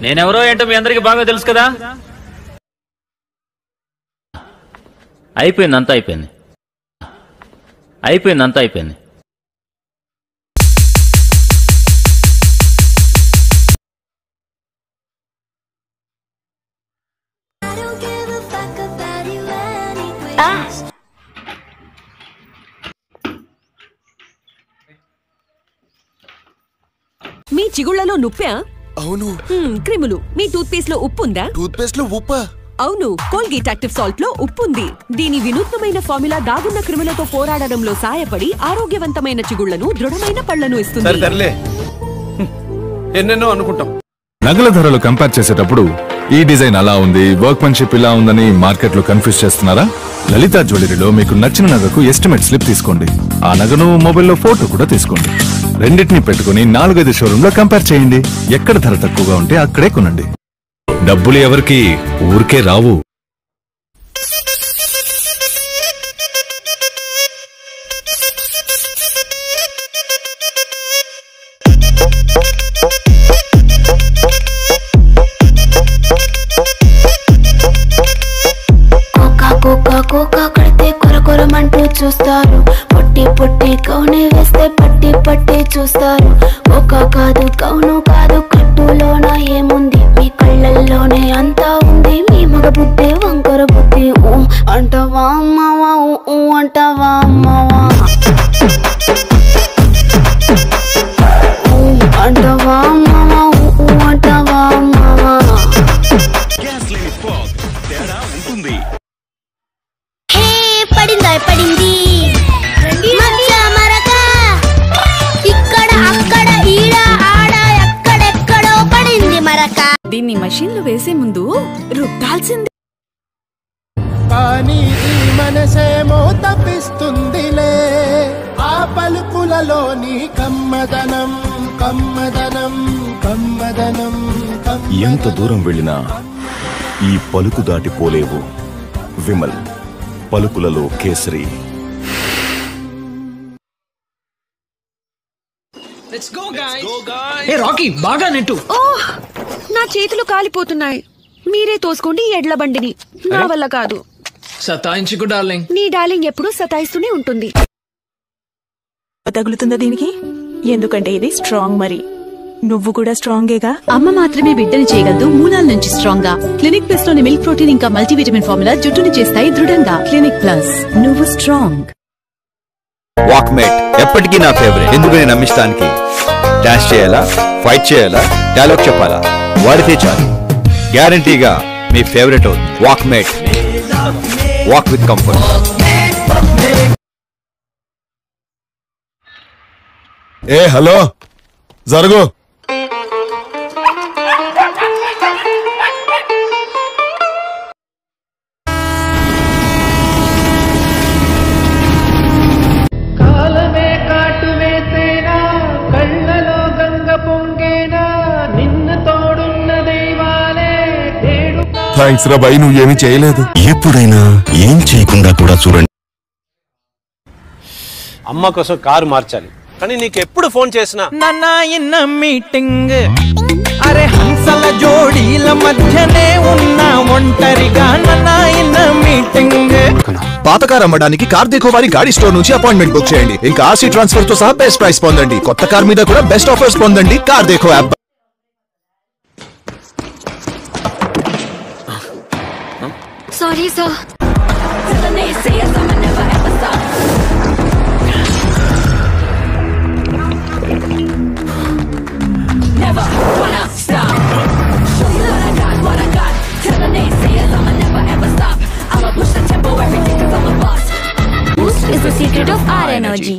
నేనెవరో ఏంటో మీ అందరికి బాగా తెలుసు కదా. అయిపోయింది, అంతా అయిపోయింది. మీ చిగుళ్లలో నొప్పా? అవును. క్రిములు. మీ టూత్ పేస్ట్ లో ఉప్పు ఉందా? టూత్ పేస్ట్ లో ఉప్పా? అవును, కోల్గేట్ యాక్టివ్ సాల్ట్ లో ఉప్పు ఉంది. దీని వినూత్నమైన ఫార్ములా దాగున్న క్రిములతో పోరాడడంలో సాయపడి ఆరోగ్యవంతమైన చిగుళ్లను, దృఢమైన పళ్లను ఇస్తుంది. ఎన్నెన్నో అనుకుంటాం. నగల ధరలు కంపేర్ చేసేటప్పుడు ఈ డిజైన్ అలా ఉంది, వర్క్మెన్షిప్ ఇలా ఉందని మార్కెట్ లో కన్ఫ్యూజ్ చేస్తున్నారా? లలిత జ్యువెలరీలో మీకు నచ్చిన నగకు ఎస్టిమేట్ స్లిప్ తీసుకోండి. ఆ నగను మొబైల్లో ఫోటో కూడా తీసుకోండి. రెండింటిని పెట్టుకుని 4-5 షోరూమ్ లో కంపేర్ చేయండి. ఎక్కడ ధర తక్కువగా ఉంటే అక్కడే కొనండి. డబ్బులు ఎవరికి ఊరికే రావు. కోకా కడితే కొరకొరమంటూ చూస్తారు. పొట్టి పొట్టి కౌనే వేస్తే పట్టి పట్టి చూస్తారు. కోకా కాదు, కౌను కాదు, కట్టులోన ఏముంది? మీ కళ్ళల్లోనే అంతా ఉంది. మీ మగ బుద్ధి వంకర బుద్ధి. అంటావా అమ్మవా? అంటావా అమ్మవా? అంటావా అమ్మవా? అంటావా అమ్మవా? పడింది మచ్చ మరక, ఇక్కడ అక్కడ ఈడ ఆడ ఎక్కడెక్కడో పడింది మరక. దీన్ని మషిన్ లో వేసే ముందు రుద్దాల్సింది. కానీ ఈ మనసేమో తప్పిస్తుందిలే ఆ పలుకులలోని కమ్మదనం కమ్మదనం కమ్మదనం. ఎంత దూరం వెళ్ళినా ఈ పలుకు దాటిపోలేవు. విమల్ పలుకులలో కేసరి. రాకీ బాగా నెట్టు. ఓహ్, నా చేతులు కాలిపోతున్నాయి. మీరే తోసుకోండి ఎడ్ల బండిని. నా వల్ల కాదు. సతాయించుకు డార్లింగ్. నీ డార్లింగ్ ఎప్పుడు సతాయిస్తూనే ఉంటుంది. తగులుతుందా దీనికి? ఎందుకంటే ఇది స్ట్రాంగ్. మరి నువ్వు కూడా స్ట్రాంగేగా. అమ్మ మాత్రమే బిడ్డని చేయగలదు మూలాల నుంచి స్ట్రాంగ్ గా. క్లినిక్ ప్లస్ లోని మిల్క్ ప్రోటీన్ ఇంకా మల్టీవిటమిన్ ఫార్ములా జుట్టుని చేస్తాయి దృఢంగా. క్లినిక్ ప్లస్, నువ్వు స్ట్రాంగ్. వాక్మేట్ ఎప్పటికీ నా ఫేవరెట్. ఎందుకని నమ్మిస్తానికి డాన్స్ చేయాలా, ఫైట్ చేయాలా, డైలాగ్ చెప్పాలా, వాడితే చాలు గ్యారంటీగా మీ favourite Walkmate. Walk with comfort. Hello, జరుగు. కాలమే కాటు వేసేనా, కళ్ళలో గంగ పొంగేనా, నిన్ను తోడున్న దైవాలే. థ్యాంక్స్ రా బై, నువ్వేమీ చేయలేదు. ఎప్పుడైనా ఏం చేయకుండా కూడా చూడండి. అమ్మ కోసం కారు మార్చాలి, కానీ నీకు ఎప్పుడు ఫోన్ చేసినా నాన్న మీటింగ్. అరే హంసల జోడీల మధ్యనే ఉన్న ఒంటరిగా నాన్న మీటింగ్. పాత కార్ అమ్మడానికి కార్ దేఖో వారి గాడి స్టోర్ నుంచి అపాయింట్మెంట్ బుక్ చేయండి. ఇంకా ఆర్సీ ట్రాన్స్ఫర్ తో సహా బెస్ట్ ప్రైస్ పొందండి. కొత్త కార్ మీద కూడా బెస్ట్ ఆఫర్స్ పొందండి CarDekho app. Sorry sir. Boost is the secret of our energy.